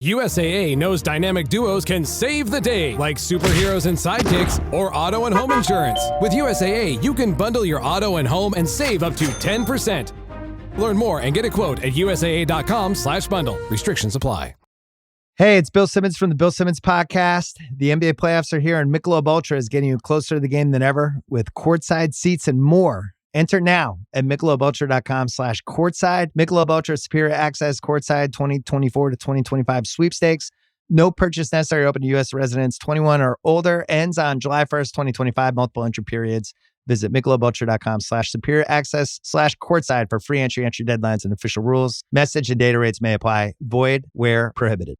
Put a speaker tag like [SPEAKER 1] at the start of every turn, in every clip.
[SPEAKER 1] USAA knows dynamic duos can save the day, like superheroes and sidekicks or auto and home insurance. With USAA, you can bundle your auto and home and save up to 10%. Learn more and get a quote at USAA.com/bundle. Restrictions apply.
[SPEAKER 2] Hey, it's Bill Simmons from the Bill Simmons Podcast. The NBA playoffs are here, and Michelob Ultra is getting you closer to the game than ever with courtside seats and more. Enter now at MichelobUltra.com/courtside. Michelob Ultra Superior Access Courtside 2024 to 2025 sweepstakes. No purchase necessary. Open to U.S. residents 21 or older. Ends on July 1st, 2025. Multiple entry periods. Visit MichelobUltra.com/superior access/courtside for free entry deadlines and official rules. Message and data rates may apply. Void where prohibited.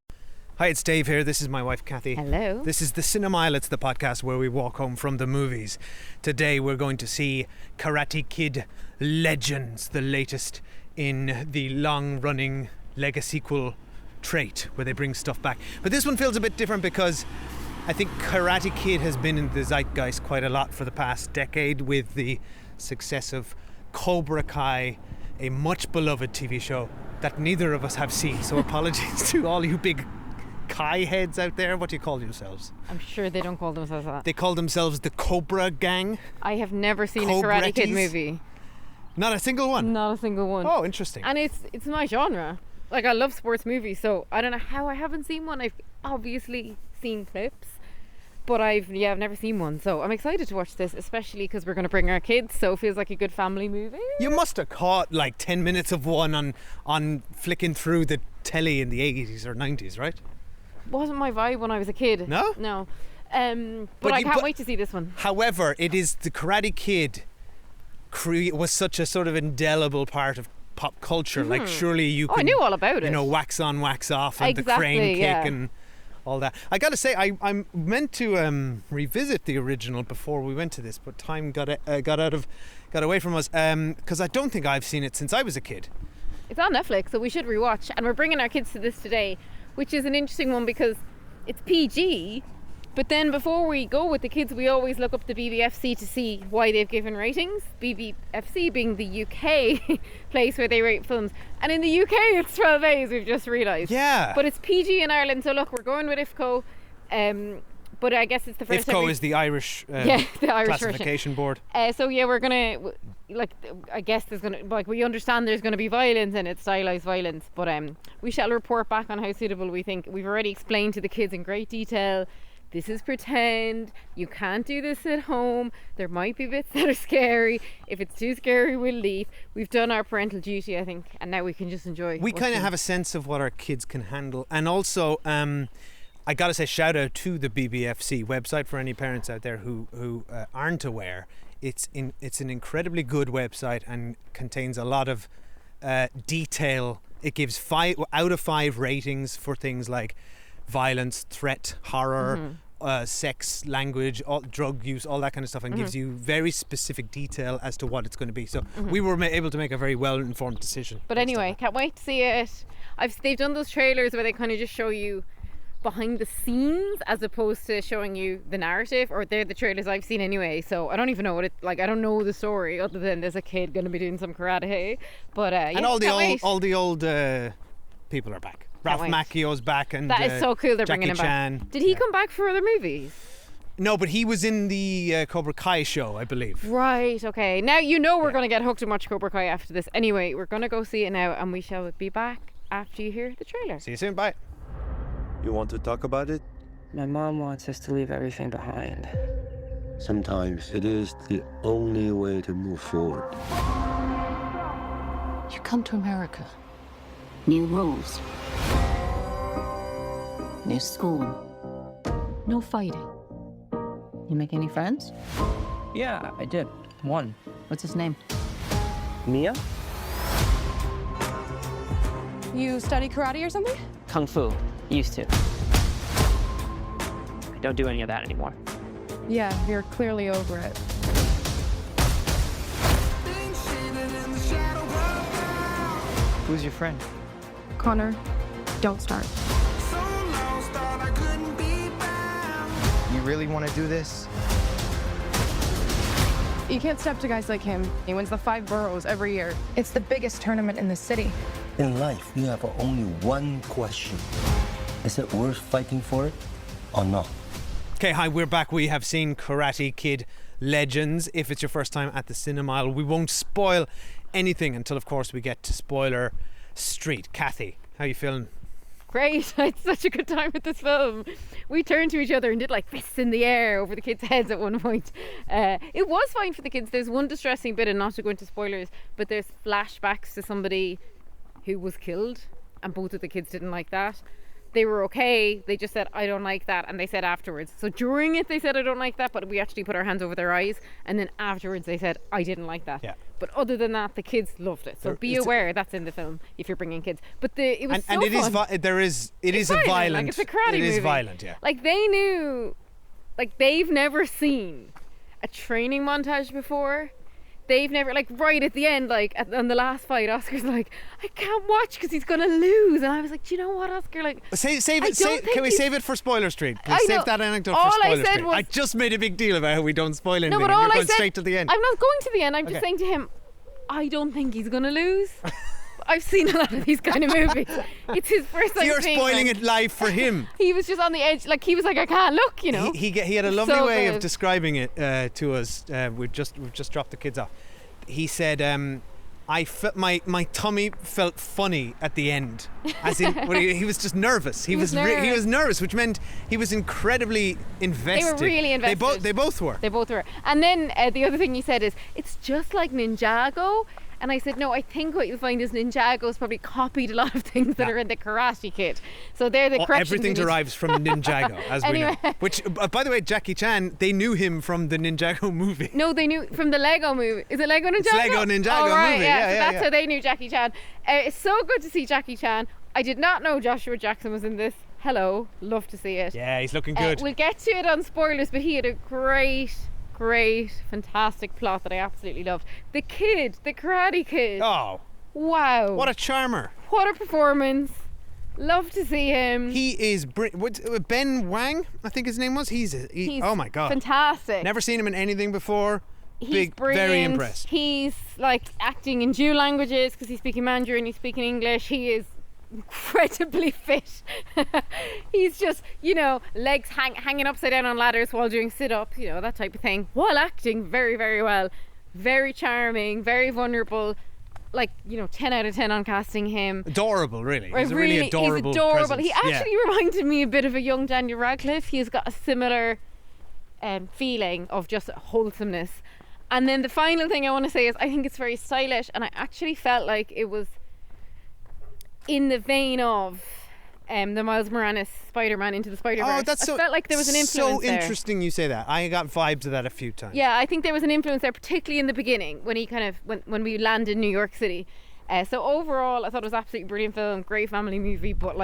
[SPEAKER 3] Hi, it's Dave here. This is my wife, Kathy.
[SPEAKER 4] Hello.
[SPEAKER 3] This is the Cinemile. It's the podcast where we walk home from the movies. Today, we're going to see Karate Kid Legends, the latest in the long-running Legacy-sequel trait, where they bring stuff back. But this one feels a bit different because I think Karate Kid has been in the zeitgeist quite a lot for the past decade with the success of Cobra Kai, a much-beloved TV show that neither of us have seen. So apologies to all you big Kai heads out there. What do you call yourselves?
[SPEAKER 4] I'm sure they don't call themselves that.
[SPEAKER 3] They call themselves the Cobra Gang.
[SPEAKER 4] I have never seen a Karate Kid movie.
[SPEAKER 3] Not a single one?
[SPEAKER 4] Not a single one.
[SPEAKER 3] Oh, interesting.
[SPEAKER 4] And it's my genre. Like, I love sports movies, so I don't know how I haven't seen one. I've obviously seen clips, but I've never seen one. So I'm excited to watch this, especially because we're going to bring our kids, so it feels like a good family movie.
[SPEAKER 3] You must have caught like 10 minutes of one on flicking through the telly in the 80s or 90s, right?
[SPEAKER 4] Wasn't my vibe when I was a kid.
[SPEAKER 3] No?
[SPEAKER 4] No. But I can't wait to see this one.
[SPEAKER 3] However, it is the Karate Kid was such a sort of indelible part of pop culture.
[SPEAKER 4] Mm-hmm.
[SPEAKER 3] Like, surely you can...
[SPEAKER 4] I knew all about it.
[SPEAKER 3] You know, wax on, wax off, and
[SPEAKER 4] exactly,
[SPEAKER 3] the crane kick
[SPEAKER 4] yeah.
[SPEAKER 3] and all that. I gotta say, I'm meant to revisit the original before we went to this, but time got away from us because I don't think I've seen it since I was a kid.
[SPEAKER 4] It's on Netflix, so we should rewatch. And we're bringing our kids to this today, which is an interesting one because it's PG, but then before we go with the kids, we always look up the BBFC to see why they've given ratings. BBFC being the UK place where they rate films. And in the UK, it's 12A's, we've just realised.
[SPEAKER 3] Yeah.
[SPEAKER 4] But it's PG in Ireland, so look, we're going with IFCO. But I guess it's the first
[SPEAKER 3] IFCO is the Irish,
[SPEAKER 4] the Irish
[SPEAKER 3] classification board.
[SPEAKER 4] So yeah, we're gonna I guess there's gonna we understand there's gonna be violence and it's stylized violence, but we shall report back on how suitable we think. We've already explained to the kids in great detail. This is pretend. You can't do this at home. There might be bits that are scary. If it's too scary, we'll leave. We've done our parental duty, I think, and now we can just enjoy.
[SPEAKER 3] We kind of have a sense of what our kids can handle, and also. I gotta say, shout out to the BBFC website for any parents out there who aren't aware. It's an incredibly good website and contains a lot of detail. It gives 5 out of 5 ratings for things like violence, threat, horror, sex, language, drug use, all that kind of stuff, and gives you very specific detail as to what it's going to be. So we were able to make a very well-informed decision.
[SPEAKER 4] But anyway, can't wait to see it. They've done those trailers where they kind of just show you behind the scenes as opposed to showing you the narrative, or they're the trailers I've seen anyway, so I don't even know what it like. I don't know the story other than there's a kid going to be doing some karate, but
[SPEAKER 3] and all the old people are back. Ralph Macchio's back, and
[SPEAKER 4] that is so cool they're
[SPEAKER 3] Jackie
[SPEAKER 4] bringing him
[SPEAKER 3] Chan.
[SPEAKER 4] back. Did he come back for other movies?
[SPEAKER 3] No, but he was in the Cobra Kai show, I believe.
[SPEAKER 4] Right, okay. Now you know we're going to get hooked and watch Cobra Kai after this. Anyway, we're going to go see it now, and we shall be back after you hear the trailer.
[SPEAKER 3] See you soon, bye.
[SPEAKER 5] You want to talk about it?
[SPEAKER 6] My mom wants us to leave everything behind.
[SPEAKER 5] Sometimes it is the only way to move forward.
[SPEAKER 7] You come to America. New rules. New school. No fighting. You make any friends?
[SPEAKER 6] Yeah, I did. One.
[SPEAKER 7] What's his name?
[SPEAKER 6] Mia?
[SPEAKER 8] You study karate or something?
[SPEAKER 6] Kung Fu. Used to. I don't do any of that anymore.
[SPEAKER 8] Yeah, you're clearly over it.
[SPEAKER 6] Who's your friend?
[SPEAKER 8] Connor, don't start.
[SPEAKER 9] You really want to do this?
[SPEAKER 8] You can't step to guys like him. He wins the 5 boroughs every year. It's the biggest tournament in the city.
[SPEAKER 5] In life, you have only one question. Is it worth fighting for it or not?
[SPEAKER 3] Okay, hi, we're back. We have seen Karate Kid Legends. If it's your first time at the cinema, we won't spoil anything until, of course, we get to spoiler street. Kathy, how you feeling?
[SPEAKER 4] Great. I had such a good time with this film. We turned to each other and did like fists in the air over the kids' heads at one point. It was fine for the kids. There's one distressing bit, and not to go into spoilers, but there's flashbacks to somebody who was killed, and both of the kids didn't like that. They were okay. They just said, I don't like that. And they said afterwards. So during it, they said, I don't like that. But we actually put our hands over their eyes. And then afterwards, they said, I didn't like that.
[SPEAKER 3] Yeah.
[SPEAKER 4] But other than that, the kids loved it. So be aware that's in the film if you're bringing kids. But it was
[SPEAKER 3] and
[SPEAKER 4] so
[SPEAKER 3] it is
[SPEAKER 4] fun.
[SPEAKER 3] it is a violent.
[SPEAKER 4] Like, it's a karate movie.
[SPEAKER 3] It is violent, yeah.
[SPEAKER 4] Like they knew, like they've never seen a training montage before. They've never, like, right at the end, like on the last fight, Oscar's like, I can't watch because he's gonna lose, and I was like, do you know what, Oscar? Like,
[SPEAKER 3] save it. Can we save it for Spoiler Street? Please save that anecdote
[SPEAKER 4] all
[SPEAKER 3] for Spoiler
[SPEAKER 4] I said
[SPEAKER 3] Street.
[SPEAKER 4] was,
[SPEAKER 3] I just made a big deal about how we don't spoil anything.
[SPEAKER 4] No, but
[SPEAKER 3] and
[SPEAKER 4] all
[SPEAKER 3] you're
[SPEAKER 4] I
[SPEAKER 3] going
[SPEAKER 4] said,
[SPEAKER 3] straight to the end.
[SPEAKER 4] I'm not going to the end. I'm just saying to him, I don't think he's gonna lose. I've seen a lot of these kind of movies. It's his first time.
[SPEAKER 3] So you're spoiling it live for him.
[SPEAKER 4] He was just on the edge, like he was like, I can't look, you know.
[SPEAKER 3] He had a lovely
[SPEAKER 4] So
[SPEAKER 3] way of
[SPEAKER 4] good.
[SPEAKER 3] describing it to us. We've just dropped the kids off. He said, my tummy felt funny at the end, as in he was just nervous. He was nervous, which meant he was incredibly invested.
[SPEAKER 4] They were really invested.
[SPEAKER 3] They both were.
[SPEAKER 4] They both were. And then the other thing he said is, it's just like Ninjago. And I said, no, I think what you'll find is Ninjago's probably copied a lot of things that are in the Karate Kid. So they're the corrections.
[SPEAKER 3] Everything derives from Ninjago, as
[SPEAKER 4] Anyway.
[SPEAKER 3] we know. Which, by the way, Jackie Chan, they knew him from the Ninjago movie.
[SPEAKER 4] No, they knew from the Lego movie. Is it Lego Ninjago?
[SPEAKER 3] It's Lego Ninjago
[SPEAKER 4] oh, right,
[SPEAKER 3] movie.
[SPEAKER 4] Yeah, so that's how they knew Jackie Chan. It's so good to see Jackie Chan. I did not know Joshua Jackson was in this. Hello, love to see it.
[SPEAKER 3] Yeah, he's looking good.
[SPEAKER 4] We'll get to it on spoilers, but he had a great, fantastic plot that I absolutely loved. The kid, the Karate Kid.
[SPEAKER 3] Oh,
[SPEAKER 4] wow.
[SPEAKER 3] what a charmer.
[SPEAKER 4] What a performance. Love to see him.
[SPEAKER 3] He is Ben Wang, I think his name was. He's oh my god,
[SPEAKER 4] fantastic.
[SPEAKER 3] Never seen him in anything before.
[SPEAKER 4] He's brilliant.
[SPEAKER 3] Very impressed.
[SPEAKER 4] He's like acting in dual languages because he's speaking Mandarin, he's speaking English. He is incredibly fit. He's just, legs hanging upside down on ladders while doing sit-ups, that type of thing, while acting very, very well. Very charming, very vulnerable. Like, 10 out of 10 on casting him.
[SPEAKER 3] Adorable, really. He's a really adorable.
[SPEAKER 4] He's adorable.
[SPEAKER 3] Presence.
[SPEAKER 4] He actually reminded me a bit of a young Daniel Radcliffe. He's got a similar feeling of just wholesomeness. And then the final thing I want to say is I think it's very stylish, and I actually felt like it was in the vein of the Miles Morales Spider-Man Into the Spider-Verse. I felt like there was an influence
[SPEAKER 3] so interesting you say that. I got vibes of that a few times.
[SPEAKER 4] Yeah, I think there was an influence there, particularly in the beginning when he when we land in New York City. So overall, I thought it was absolutely brilliant film, great family movie, but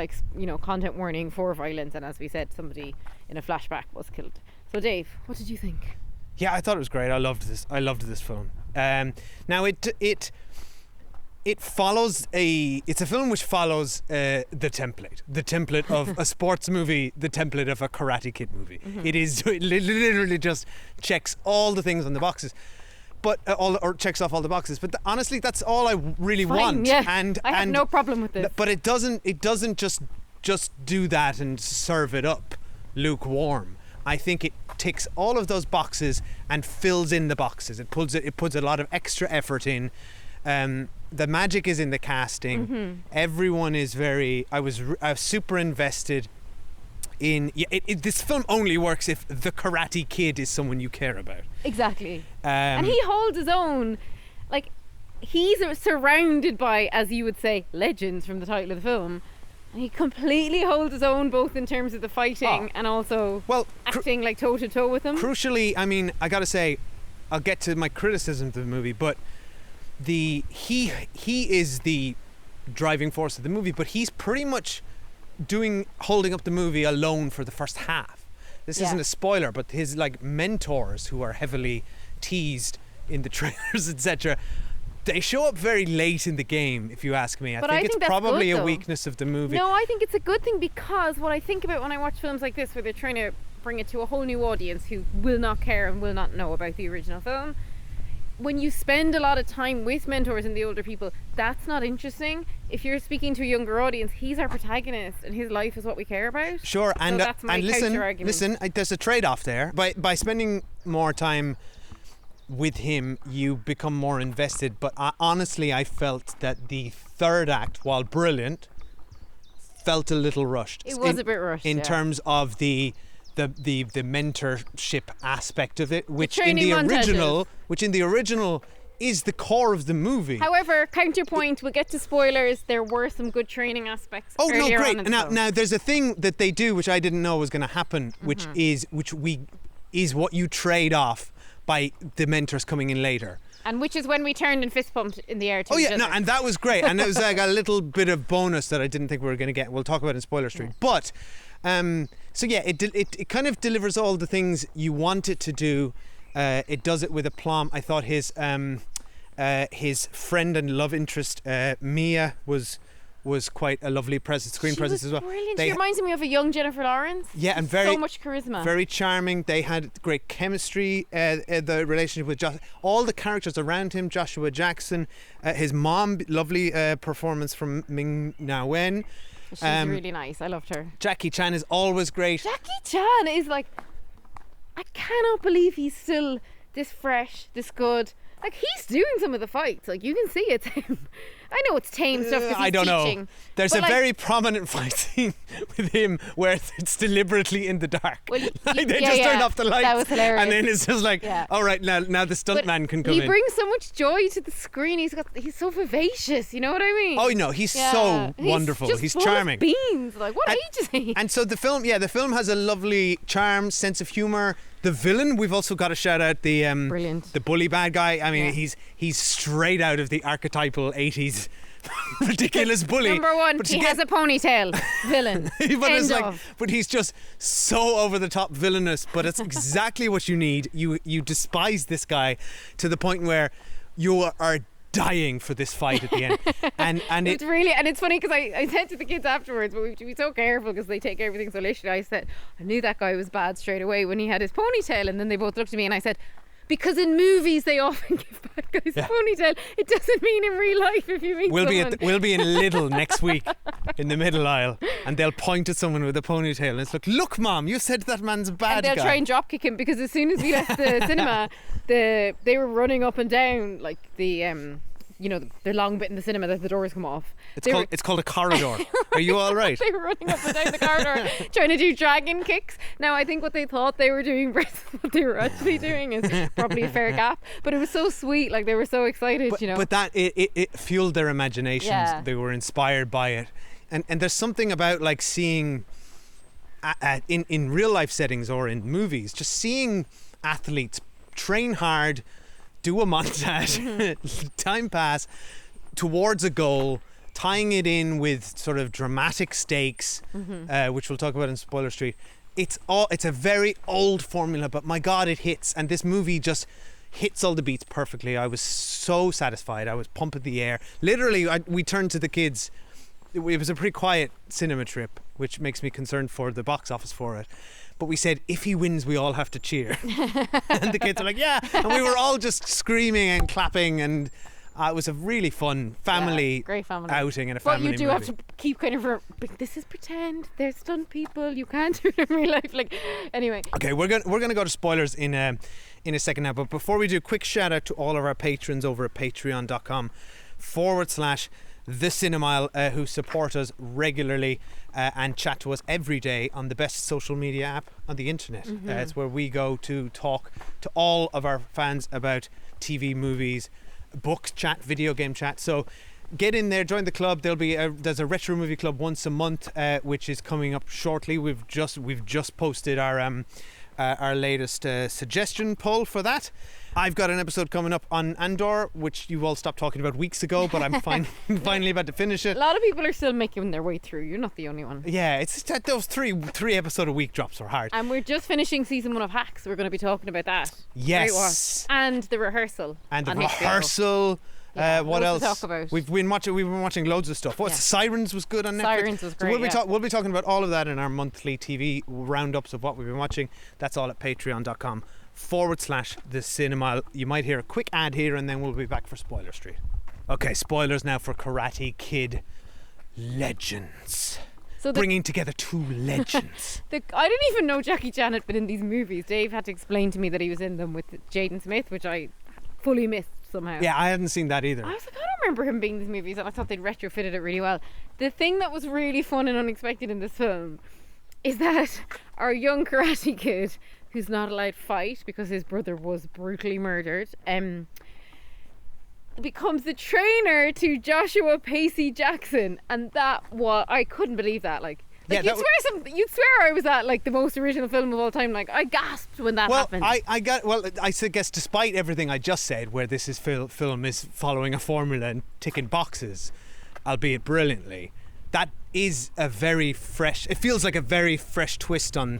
[SPEAKER 4] content warning for violence, and as we said, somebody in a flashback was killed. So Dave, what did you think?
[SPEAKER 3] Yeah, I thought it was great. I loved this film. Now it follows it's a film which follows the template of a sports movie, the template of a Karate Kid movie.
[SPEAKER 4] Mm-hmm.
[SPEAKER 3] It literally just checks all the things on the boxes, but checks off all the boxes. But honestly, that's all I really want.
[SPEAKER 4] Yeah.
[SPEAKER 3] And
[SPEAKER 4] I have no problem with this.
[SPEAKER 3] But it doesn't just do that and serve it up lukewarm. I think it ticks all of those boxes and fills in the boxes. It puts a lot of extra effort in. The magic is in the casting.
[SPEAKER 4] Mm-hmm.
[SPEAKER 3] Everyone is I was super invested in. This film only works if the Karate Kid is someone you care about.
[SPEAKER 4] Exactly. And he holds his own. Like, he's surrounded by, as you would say, legends from the title of the film. And he completely holds his own, both in terms of the fighting and also acting like toe to toe with them.
[SPEAKER 3] Crucially, I mean, I gotta say, I'll get to my criticism of the movie, but he is the driving force of the movie, but he's pretty much holding up the movie alone for the first half. This isn't a spoiler, but his mentors, who are heavily teased in the trailers, etc., they show up very late in the game, if you ask me. I think it's probably a weakness of the movie.
[SPEAKER 4] No, I think it's a good thing, because what I think about when I watch films like this, where they're trying to bring it to a whole new audience who will not care and will not know about the original film, when you spend a lot of time with mentors and the older people, that's not interesting. If you're speaking to a younger audience, he's our protagonist and his life is what we care about.
[SPEAKER 3] Sure,
[SPEAKER 4] So that's my counter-argument.
[SPEAKER 3] listen, there's a trade-off there. By spending more time with him, you become more invested. But honestly, I felt that the third act, while brilliant, felt a little rushed.
[SPEAKER 4] It was a bit rushed,
[SPEAKER 3] in
[SPEAKER 4] yeah.
[SPEAKER 3] terms of the mentorship aspect of it, which in
[SPEAKER 4] training
[SPEAKER 3] the original is the core of the movie.
[SPEAKER 4] However, counterpoint, we'll get to spoilers, there were some good training aspects
[SPEAKER 3] Oh no,
[SPEAKER 4] earlier
[SPEAKER 3] great!
[SPEAKER 4] on in the film.
[SPEAKER 3] Now there's a thing that they do which I didn't know was going to happen, which is what you trade off by the mentors coming in later.
[SPEAKER 4] And which is when we turned and fist pumped in the air to
[SPEAKER 3] Oh
[SPEAKER 4] each
[SPEAKER 3] yeah,
[SPEAKER 4] other.
[SPEAKER 3] no, and that was great, and it was like a little bit of bonus that I didn't think we were going to get. We'll talk about in Spoiler Street, but so yeah, it kind of delivers all the things you want it to do. It does it with aplomb. I thought his friend and love interest Mia was quite a lovely screen presence as well.
[SPEAKER 4] Brilliant. She reminds me of a young Jennifer Lawrence.
[SPEAKER 3] Yeah, and
[SPEAKER 4] so much charisma.
[SPEAKER 3] very charming. They had great chemistry. The relationship with all the characters around him. Joshua Jackson, his mom, lovely performance from Ming Na Wen.
[SPEAKER 4] She's really nice. I loved her.
[SPEAKER 3] Jackie Chan is always great.
[SPEAKER 4] Jackie Chan is like, I cannot believe he's still this fresh, this good. Like, he's doing some of the fights. Like, you can see it's him. I know it's tame stuff because he's
[SPEAKER 3] I don't
[SPEAKER 4] teaching.
[SPEAKER 3] know. There's a very prominent fight scene with him where it's deliberately in the dark.
[SPEAKER 4] Well,
[SPEAKER 3] like they just turned off the lights.
[SPEAKER 4] That was hilarious.
[SPEAKER 3] And then it's just like, all right, now the stuntman can come in.
[SPEAKER 4] He brings so much joy to the screen. He's so vivacious. You know what I mean?
[SPEAKER 3] Oh no, he's so wonderful.
[SPEAKER 4] Just
[SPEAKER 3] He's
[SPEAKER 4] full
[SPEAKER 3] charming.
[SPEAKER 4] Of beans. Like, what age is he?
[SPEAKER 3] And so the film has a lovely charm, sense of humor. The villain, we've also got to shout out the
[SPEAKER 4] brilliant,
[SPEAKER 3] the bully bad guy. I mean, he's straight out of the archetypal 80s ridiculous bully.
[SPEAKER 4] Number one, he has a ponytail. Villain.
[SPEAKER 3] But he's just so over the top villainous. But it's exactly what you need. You despise this guy to the point where you are dying for this fight at the end. And
[SPEAKER 4] it's really, and it's funny because I said to the kids afterwards, but we have to be so careful because they take everything so literally. I said, I knew that guy was bad straight away when he had his ponytail, and then they both looked at me and I said, because in movies they often give bad guys a ponytail. It doesn't mean in real life if you meet someone.
[SPEAKER 3] We'll be in Lidl next week in the middle aisle, and they'll point at someone with a ponytail and it's like, look mom, you said that man's a bad guy.
[SPEAKER 4] And they'll try and drop kick him because as soon as we left the cinema, they were running up and down like the the long bit in the cinema that the doors come off.
[SPEAKER 3] It's called a corridor. Are you all right?
[SPEAKER 4] They were running up and down the corridor trying to do dragon kicks. Now I think what they thought they were doing versus what they were actually doing is probably a fair gap. But it was so sweet, like they were so excited,
[SPEAKER 3] But that it fueled their imaginations.
[SPEAKER 4] Yeah.
[SPEAKER 3] They were inspired by it, and there's something about like seeing in real life settings or in movies, just seeing athletes train hard, do a montage, time pass towards a goal, tying it in with sort of dramatic stakes, which we'll talk about in Spoiler Street. It's a very old formula, but my God, it hits. And this movie just hits all the beats perfectly. I was so satisfied. I was pumping the air. Literally, we turned to the kids. It was a pretty quiet cinema trip, which makes me concerned for the box office for it. But we said, if he wins, we all have to cheer. And the kids are like, yeah. And we were all just screaming and clapping. And it was a really fun family,
[SPEAKER 4] great family
[SPEAKER 3] outing and a family movie.
[SPEAKER 4] But you do have to keep kind of, this is pretend. They're stunt people. You can't do it in real life. Like, anyway.
[SPEAKER 3] Okay, we're gonna go to spoilers in a second now. But before we do, quick shout out to all of our patrons over at patreon.com/The Cinemile who support us regularly and chat to us every day on the best social media app on the internet. It's where we go to talk to all of our fans about TV, movies, books, chat, video game chat. So get in there, join the club. There's a retro movie club once a month, which is coming up shortly. We've just posted our latest suggestion poll for that. I've got an episode coming up on Andor, which you all stopped talking about weeks ago, but I'm finally about to finish it.
[SPEAKER 4] A lot of people are still making their way through. You're not the only one.
[SPEAKER 3] Yeah, it's just that those three episode a week drops are hard.
[SPEAKER 4] And we're just finishing season 1 of Hacks. We're going to be talking about that.
[SPEAKER 3] Yes.
[SPEAKER 4] Great watch. And the rehearsal.
[SPEAKER 3] And the
[SPEAKER 4] on
[SPEAKER 3] rehearsal.
[SPEAKER 4] Yeah,
[SPEAKER 3] what else?
[SPEAKER 4] To talk about.
[SPEAKER 3] We've been watching loads of stuff. Sirens was good on Netflix.
[SPEAKER 4] Sirens was great.
[SPEAKER 3] So we'll be talking about all of that in our monthly TV roundups of what we've been watching. That's all at the cinema. You might hear a quick ad here and then we'll be back for Spoiler Street. Okay, spoilers now for Karate Kid Legends.
[SPEAKER 4] So
[SPEAKER 3] Bringing together two legends.
[SPEAKER 4] I didn't even know Jackie Chan had been in these movies. Dave had to explain to me that he was in them with Jaden Smith, which I fully missed somehow.
[SPEAKER 3] Yeah, I hadn't seen that either.
[SPEAKER 4] I was like, I don't remember him being in these movies, and I thought they'd retrofitted it really well. The thing that was really fun and unexpected in this film is that our young Karate Kid, who's not allowed to fight because his brother was brutally murdered, becomes the trainer to Joshua Pacey Jackson, and I couldn't believe that. You'd swear I was at like the most original film of all time. Like I gasped when that happened.
[SPEAKER 3] I guess despite everything I just said, where this film is following a formula and ticking boxes, albeit brilliantly, that is a very fresh. It feels like a very fresh twist on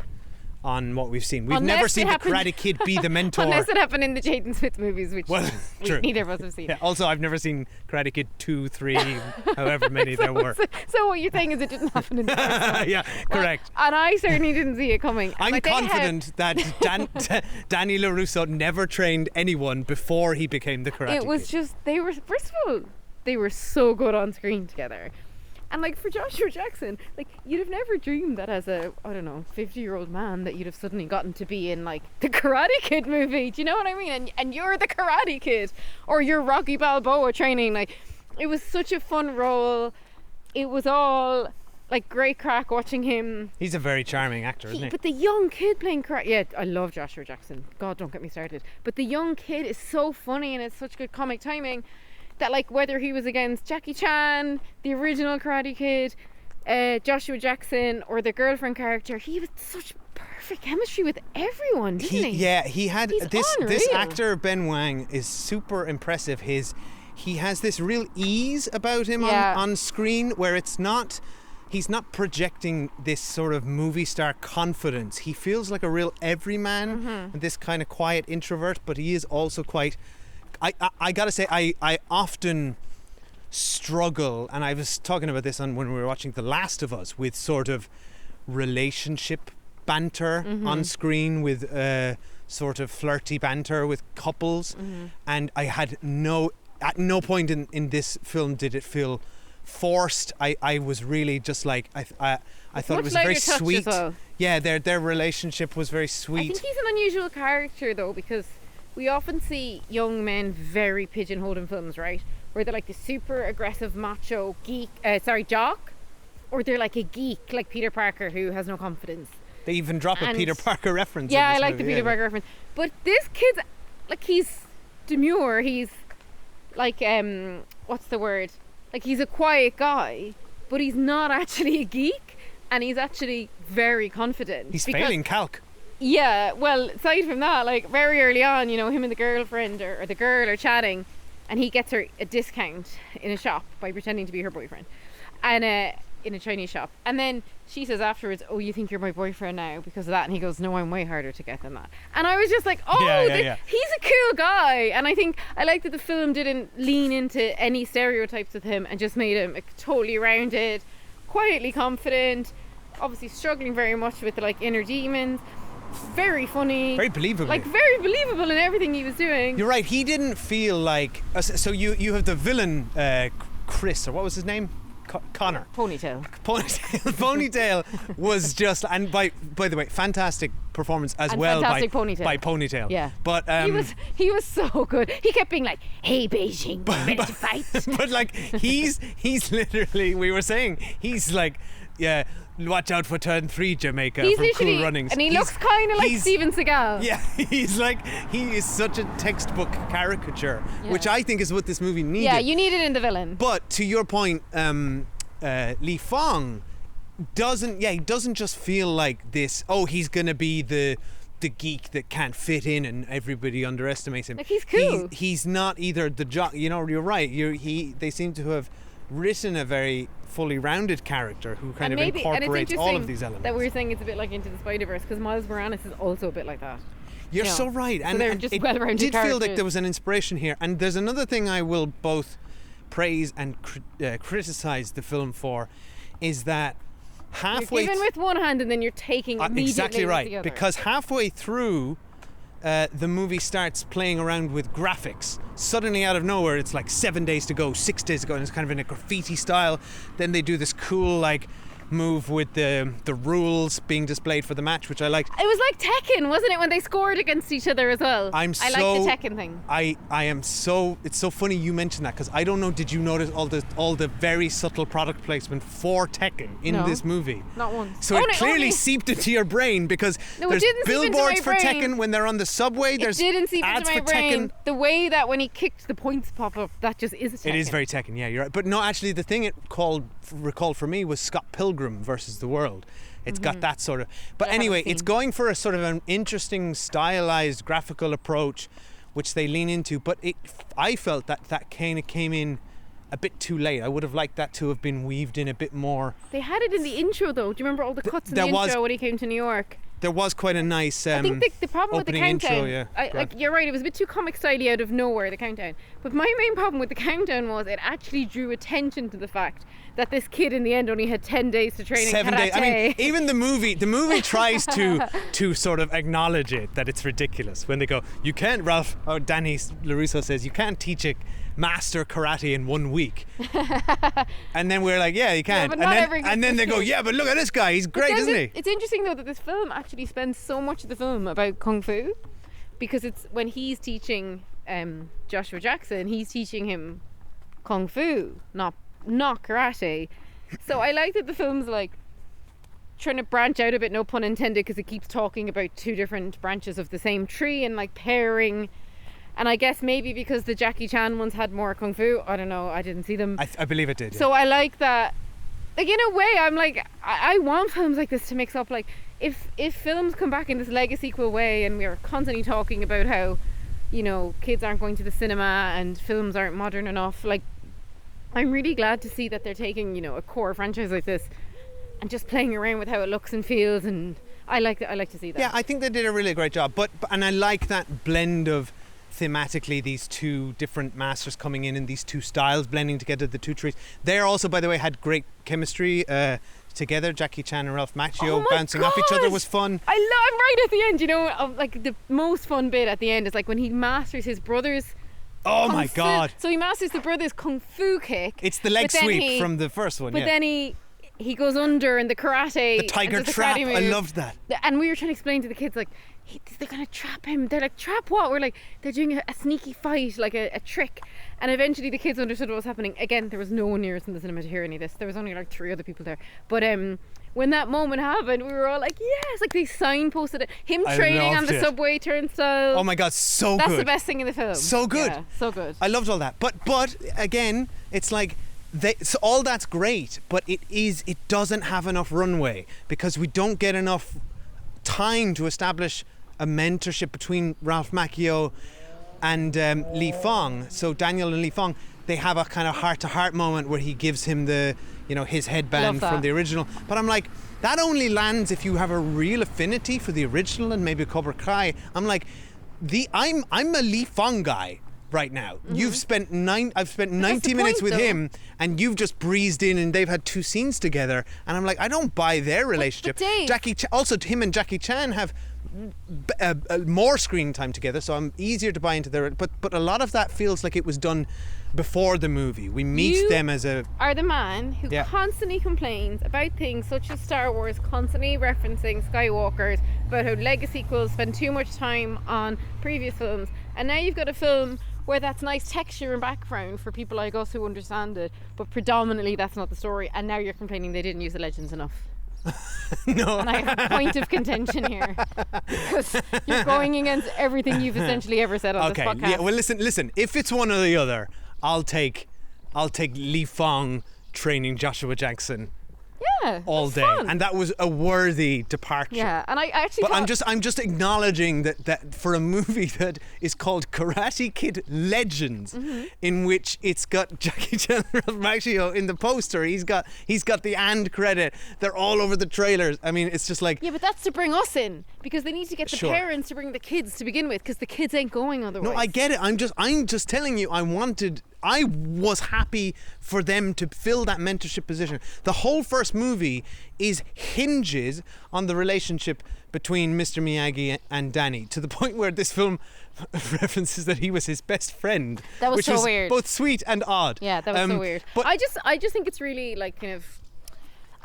[SPEAKER 3] what we've seen. We've never seen the Karate Kid be the mentor.
[SPEAKER 4] Unless it happened in the Jaden Smith movies, which
[SPEAKER 3] true.
[SPEAKER 4] neither of us have seen.
[SPEAKER 3] Yeah, also, I've never seen Karate Kid 2, 3, however many there were.
[SPEAKER 4] So what you're saying is it didn't happen in the first one.
[SPEAKER 3] Yeah, correct.
[SPEAKER 4] And I certainly didn't see it coming.
[SPEAKER 3] I'm confident that Danny LaRusso never trained anyone before he became the Karate Kid.
[SPEAKER 4] It was just, first of all, they were so good on screen together. And like for Joshua Jackson, like you'd have never dreamed that as a, 50-year-old man that you'd have suddenly gotten to be in like the Karate Kid movie. Do you know what I mean? And you're the Karate Kid, or you're Rocky Balboa training. Like it was such a fun role. It was all like great crack watching him.
[SPEAKER 3] He's a very charming actor, isn't he?
[SPEAKER 4] But the young kid playing karate, yeah, I love Joshua Jackson. God, don't get me started. But the young kid is so funny and it's such good comic timing. That like whether he was against Jackie Chan, the original Karate Kid, Joshua Jackson, or the girlfriend character, he was such perfect chemistry with everyone, didn't he?
[SPEAKER 3] Yeah, he had
[SPEAKER 4] He's
[SPEAKER 3] this
[SPEAKER 4] unreal.
[SPEAKER 3] actor Ben Wang is super impressive. He has this real ease about him on screen where he's not projecting this sort of movie star confidence. He feels like a real everyman, and this kind of quiet introvert, but he is also quite. I gotta say, I often struggle, and I was talking about this when we were watching The Last of Us, with sort of relationship banter on screen, with sort of flirty banter with couples, and I had at no point in this film did it feel forced. I was really just like I thought it was very sweet.
[SPEAKER 4] Well.
[SPEAKER 3] Yeah, their relationship was very sweet.
[SPEAKER 4] I think he's an unusual character though, because we often see young men very pigeonholed in films, right? Where they're like the super aggressive macho geek, jock, or they're like a geek like Peter Parker who has no confidence.
[SPEAKER 3] They even drop a Peter Parker reference.
[SPEAKER 4] Yeah,
[SPEAKER 3] in this
[SPEAKER 4] I like
[SPEAKER 3] movie,
[SPEAKER 4] the Peter Parker reference. But this kid's like, he's demure. He's like, what's the word? Like he's a quiet guy, but he's not actually a geek, and he's actually very confident.
[SPEAKER 3] He's failing calc.
[SPEAKER 4] Yeah, well, aside from that, like very early on, him and the girlfriend or the girl are chatting, and he gets her a discount in a shop by pretending to be her boyfriend, and in a Chinese shop. And then she says afterwards, "Oh, you think you're my boyfriend now because of that?" And he goes, "No, I'm way harder to get than that." And I was just like, "Oh, he's a cool guy." And I think I like that the film didn't lean into any stereotypes with him and just made him totally rounded, quietly confident, obviously struggling very much with the like inner demons. Very funny,
[SPEAKER 3] very believable,
[SPEAKER 4] very believable in everything he was doing.
[SPEAKER 3] You're right, he didn't feel like so you have the villain Chris, or what was his name? Connor.
[SPEAKER 4] Ponytail
[SPEAKER 3] was just, and by the way, fantastic performance as well by Ponytail.
[SPEAKER 4] Yeah,
[SPEAKER 3] but
[SPEAKER 4] he was so good. He kept being like, "Hey Beijing, ready to fight?"
[SPEAKER 3] But like he's literally, we were saying, he's like, yeah, watch out for turn 3 Jamaica from Cool Runnings.
[SPEAKER 4] And he looks kind of like Steven Seagal.
[SPEAKER 3] Yeah, he is such a textbook caricature, which I think is what this movie needed.
[SPEAKER 4] Yeah, you need it in the villain.
[SPEAKER 3] But to your point, Li Fong doesn't just feel like this, he's gonna be the geek that can't fit in and everybody underestimates him.
[SPEAKER 4] Like he's cool.
[SPEAKER 3] He's not either the jock. You're right. They seem to have written a very fully rounded character who kind of incorporates all of these elements.
[SPEAKER 4] That we were saying it's a bit like Into the Spider-Verse, because Miles Morales is also a bit like that.
[SPEAKER 3] You're so right.
[SPEAKER 4] So they're just well-rounded
[SPEAKER 3] did
[SPEAKER 4] characters.
[SPEAKER 3] Feel like there was an inspiration here. And there's another thing I will both praise and criticize the film for, is that halfway
[SPEAKER 4] you're giving with one hand and then you're taking immediately
[SPEAKER 3] exactly right,
[SPEAKER 4] with the other.
[SPEAKER 3] because halfway through the movie starts playing around with graphics. Suddenly out of nowhere, it's like 7 days to go, 6 days to go, and it's kind of in a graffiti style. Then they do this cool like move with the rules being displayed for the match, which I liked.
[SPEAKER 4] It was like Tekken, wasn't it, when they scored against each other as well? I like the Tekken thing.
[SPEAKER 3] I am so, it's so funny you mentioned that, because I don't know, did you notice all the very subtle product placement for Tekken in this movie?
[SPEAKER 4] Not once.
[SPEAKER 3] So it clearly seeped into your brain, because there's billboards for Tekken when they're on the subway. There's
[SPEAKER 4] it didn't seep
[SPEAKER 3] ads
[SPEAKER 4] into my
[SPEAKER 3] for
[SPEAKER 4] brain.
[SPEAKER 3] Tekken.
[SPEAKER 4] The way that when he kicked the points pop up, that just is Tekken.
[SPEAKER 3] It is very Tekken, yeah, you're right. But no, actually, the thing it recalled for me was Scott Pilgrim versus the World. It's got that sort of... But anyway, it's going for a sort of an interesting, stylized, graphical approach, which they lean into. But I felt that kind of came in a bit too late. I would have liked that to have been weaved in a bit more.
[SPEAKER 4] They had it in the intro, though. Do you remember all the cuts in the intro when he came to New York?
[SPEAKER 3] There was quite a nice
[SPEAKER 4] I think the problem with the countdown,
[SPEAKER 3] intro,
[SPEAKER 4] you're right, it was a bit too comic styley out of nowhere, the countdown. But my main problem with the countdown was it actually drew attention to the fact that this kid in the end only had 10 days to train in
[SPEAKER 3] 7
[SPEAKER 4] karate.
[SPEAKER 3] days. I mean, even the movie tries to sort of acknowledge it, that it's ridiculous when they go, you can't, Danny LaRusso says, you can't teach a master karate in 1 week. And then we're like, yeah, you can't. And then they go, yeah, but look at this guy, he's great, isn't he?
[SPEAKER 4] It's interesting though that this film actually spends so much of the film about kung fu, because it's when he's teaching Joshua Jackson, he's teaching him kung fu, not karate. So I like that the film's like trying to branch out a bit, no pun intended, because it keeps talking about two different branches of the same tree and like pairing. And I guess maybe because the Jackie Chan ones had more kung fu, I don't know, I didn't see them.
[SPEAKER 3] I believe it did. Yeah.
[SPEAKER 4] So I like that. Like in a way, I'm like, I want films like this to mix up. Like if films come back in this legacy sequel way, and we're constantly talking about how, you know, kids aren't going to the cinema and films aren't modern enough, like I'm really glad to see that they're taking, you know, a core franchise like this and just playing around with how it looks and feels, and I like to see that.
[SPEAKER 3] Yeah, I think they did a really great job. But I like that blend of thematically these two different masters coming in these two styles blending together, the two trees. They also, by the way, had great chemistry together. Jackie Chan and Ralph Macchio bouncing off each other was fun.
[SPEAKER 4] I'm right at the end, you know, like the most fun bit at the end is like when he masters his brother's
[SPEAKER 3] my God.
[SPEAKER 4] So he masters the brother's kung fu kick.
[SPEAKER 3] It's the leg sweep from the first one.
[SPEAKER 4] But then he goes under in the karate.
[SPEAKER 3] The tiger trap. I loved that.
[SPEAKER 4] And we were trying to explain to the kids, like, they're going to trap him. They're like, trap what? We're like, they're doing a sneaky fight, like a trick. And eventually the kids understood what was happening. Again, there was no one near us in the cinema to hear any of this. There was only like 3 other people there. But when that moment happened, we were all like, yes, like they signposted it. Him training on the subway turnstile.
[SPEAKER 3] Oh my God, so good.
[SPEAKER 4] That's the best thing in the film.
[SPEAKER 3] So good.
[SPEAKER 4] Yeah, so good.
[SPEAKER 3] I loved all that. But again, it's like, so all that's great, but it doesn't have enough runway, because we don't get enough time to establish a mentorship between Ralph Macchio and Li Fong. So Daniel and Li Fong, they have a kind of heart-to-heart moment where he gives him the, you know, his headband from the original. But I'm like, that only lands if you have a real affinity for the original and maybe Cobra Kai. I'm like, I'm a Li Fong guy right now. You've spent I've spent 90 minutes with him, and you've just breezed in, and they've had 2 scenes together, and I'm like, I don't buy their relationship.
[SPEAKER 4] But Dave,
[SPEAKER 3] also him and Jackie Chan have more screen time together, so I'm easier to buy into their. But a lot of that feels like it was done before the movie. We meet them as a.
[SPEAKER 4] Are the man who constantly complains about things such as Star Wars, constantly referencing Skywalkers, about how legacy sequels spend too much time on previous films, and now you've got a film where that's nice texture and background for people like us who understand it, but predominantly that's not the story, and now you're complaining they didn't use the legends enough.
[SPEAKER 3] No.
[SPEAKER 4] And I have a point of contention here, because you're going against everything you've essentially ever said on this podcast.
[SPEAKER 3] Yeah, well listen, if it's one or the other, I'll take Li Fong training Joshua Jackson all day,
[SPEAKER 4] fun.
[SPEAKER 3] And that was a worthy departure.
[SPEAKER 4] Yeah, and I actually.
[SPEAKER 3] But I'm just acknowledging that for a movie that is called Karate Kid Legends, in which it's got Jackie Chan and Ralph Macchio in the poster. He's got the and credit. They're all over the trailers. I mean, it's just like.
[SPEAKER 4] Yeah, but that's to bring us in, because they need to get the parents to bring the kids to begin with, because the kids ain't going otherwise.
[SPEAKER 3] No, I get it. I'm just telling you. I was happy for them to fill that mentorship position. The whole first movie movie hinges on the relationship between Mr. Miyagi and Danny, to the point where this film references that he was his best friend.
[SPEAKER 4] That was
[SPEAKER 3] which
[SPEAKER 4] so
[SPEAKER 3] was
[SPEAKER 4] weird.
[SPEAKER 3] Both sweet and odd.
[SPEAKER 4] Yeah, that was so weird.
[SPEAKER 3] But
[SPEAKER 4] I just think it's really like kind of.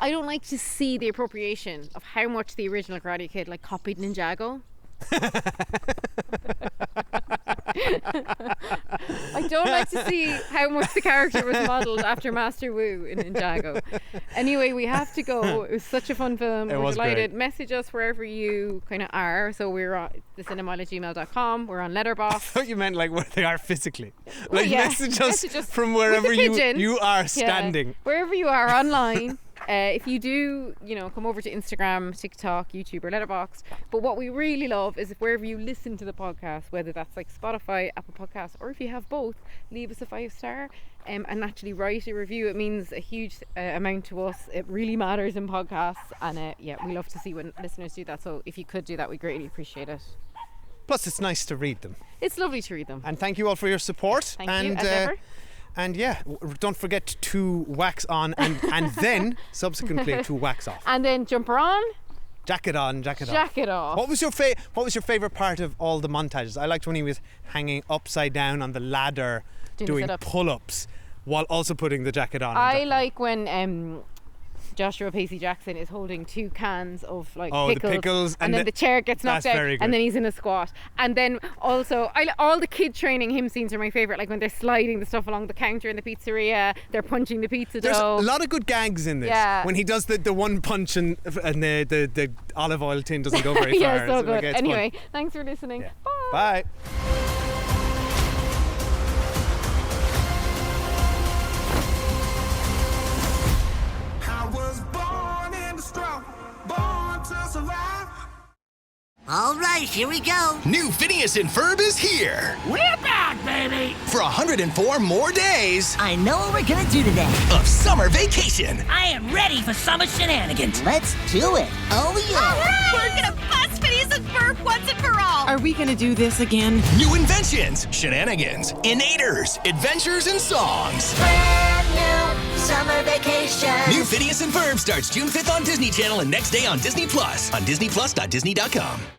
[SPEAKER 4] I don't like to see the appropriation of how much the original Karate Kid like copied Ninjago. I don't like to see how much the character was modelled after Master Wu in Ninjago. Anyway, we have to go. It was such a fun film. We're
[SPEAKER 3] was
[SPEAKER 4] delighted.
[SPEAKER 3] great.
[SPEAKER 4] Message us wherever you kind of are. So we're on thecinema@gmail.com. We're on
[SPEAKER 3] I
[SPEAKER 4] Letterboxd.
[SPEAKER 3] thought you meant like where they are physically.
[SPEAKER 4] Well,
[SPEAKER 3] Like
[SPEAKER 4] yeah.
[SPEAKER 3] message us from
[SPEAKER 4] with
[SPEAKER 3] wherever
[SPEAKER 4] the pigeon.
[SPEAKER 3] you are
[SPEAKER 4] Yeah.
[SPEAKER 3] standing.
[SPEAKER 4] Wherever you are online. If you do, come over to Instagram, TikTok, YouTube, or Letterboxd. But what we really love is if wherever you listen to the podcast, whether that's like Spotify, Apple Podcasts, or if you have both, leave us a 5-star and actually write a review. It means a huge amount to us. It really matters in podcasts, and we love to see when listeners do that. So if you could do that, we greatly appreciate it.
[SPEAKER 3] Plus, it's nice to read them.
[SPEAKER 4] It's lovely to read them.
[SPEAKER 3] And thank you all for your support.
[SPEAKER 4] Thank you, as ever.
[SPEAKER 3] And don't forget to wax on and then subsequently to wax off.
[SPEAKER 4] And then jumper on,
[SPEAKER 3] Jacket on, jacket off.
[SPEAKER 4] jacket off.
[SPEAKER 3] What was your favorite part of all the montages? I liked when he was hanging upside down on the ladder doing
[SPEAKER 4] sit-ups.
[SPEAKER 3] pull-ups while also putting the jacket on.
[SPEAKER 4] I like when Joshua Pacey Jackson is holding 2 cans of like
[SPEAKER 3] the
[SPEAKER 4] pickles,
[SPEAKER 3] pickles,
[SPEAKER 4] and then the chair gets knocked
[SPEAKER 3] that's
[SPEAKER 4] out,
[SPEAKER 3] very good.
[SPEAKER 4] and then he's in a squat. And then also, all the kid training him scenes are my favourite. Like when they're sliding the stuff along the counter in the pizzeria, they're punching the pizza
[SPEAKER 3] There's
[SPEAKER 4] dough.
[SPEAKER 3] a lot of good gags in this.
[SPEAKER 4] Yeah.
[SPEAKER 3] When he does the one punch and the olive oil tin doesn't go very
[SPEAKER 4] Yeah,
[SPEAKER 3] far.
[SPEAKER 4] so
[SPEAKER 3] like,
[SPEAKER 4] good.
[SPEAKER 3] it's
[SPEAKER 4] Anyway,
[SPEAKER 3] fun.
[SPEAKER 4] thanks for listening.
[SPEAKER 3] Yeah.
[SPEAKER 4] Bye.
[SPEAKER 3] Bye.
[SPEAKER 10] I was born in the struggle, born to survive.
[SPEAKER 11] All right, here we go.
[SPEAKER 12] New Phineas and Ferb is here.
[SPEAKER 11] We're back, baby.
[SPEAKER 12] For 104 more days.
[SPEAKER 11] I know what we're gonna do today.
[SPEAKER 12] Of summer vacation.
[SPEAKER 11] I am ready for summer shenanigans. Let's do it. Oh, yeah.
[SPEAKER 13] All right. We're gonna bust Phineas and Ferb once and for all.
[SPEAKER 14] Are we gonna do this again?
[SPEAKER 12] New inventions, shenanigans, innators, adventures, and songs.
[SPEAKER 11] Brand new summer vacation.
[SPEAKER 12] New Phineas and Ferb starts June 5th on Disney Channel and next day on Disney Plus. On DisneyPlus.Disney.com.